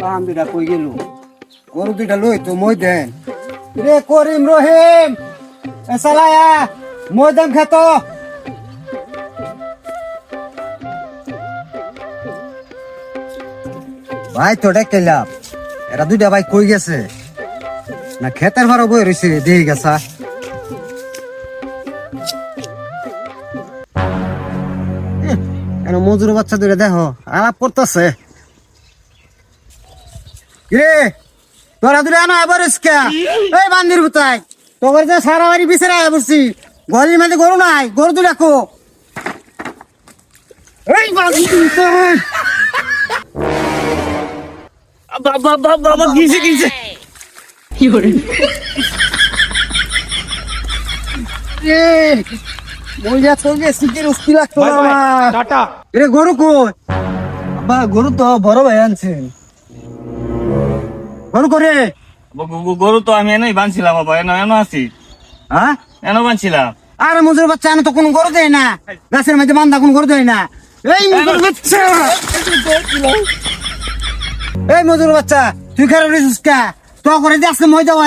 আম দুটা কই গেল গরু দুটা লই তো মই দেন রে করিম রহিম এসালায়া মই দেন খেত ভাই তো ডেকেলাম এরা দুইটা ভাই কই গেছে না খেতের ভাড়া বই রয়েছে দিয়ে গেছা মজুর বাচ্চা দুইটা দেখো আলাপ করতেছে রে তোরা দুটো আনো আবার এই বান্দির বুতাই তোর যে সারা বাড়ি বিছানা বসছি ঘরের মধ্যে গরু নাই গরু দুটা কো এই বাবা কিসে কিসে কি করে বইয়া তোকে সিটের উস্তি লাগতো টাটা রে গরু কই বা গরু তো বড় ভাই আনছেন গরু করে গরু তো আমি এনেই বানছিলাম বাবা এনো আছি হ্যাঁ এনো বানছিলাম আরে মজুর বাচ্চা এনে তো কোনো গরু দেয় না গাছের মধ্যে বান্ধা কোনো গরু দেয় না এই মজুর বাচ্চা এই মজুর বাচ্চা তুই খারাপ রেছিস কা তো করে দিয়ে আজকে মই দেওয়া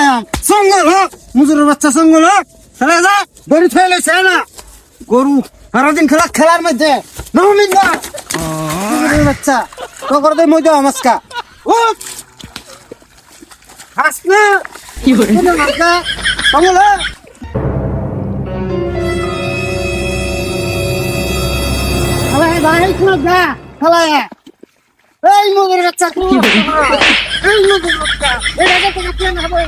সঙ্গল হোক মজুরের বাচ্চা সঙ্গল হোক চলে যা গরু থয়ে লেছে না গরু সারাদিন খেলার মধ্যে নমিন না মজুরের বাচ্চা তো করে দিয়ে মই দেওয়া মাসকা ও হাস না কি করে মাসকা সঙ্গল হোক ভাই খুব গা খালায় এই মজুর বাচ্চা এই মজুর বাচ্চা এটা তো কেন হবে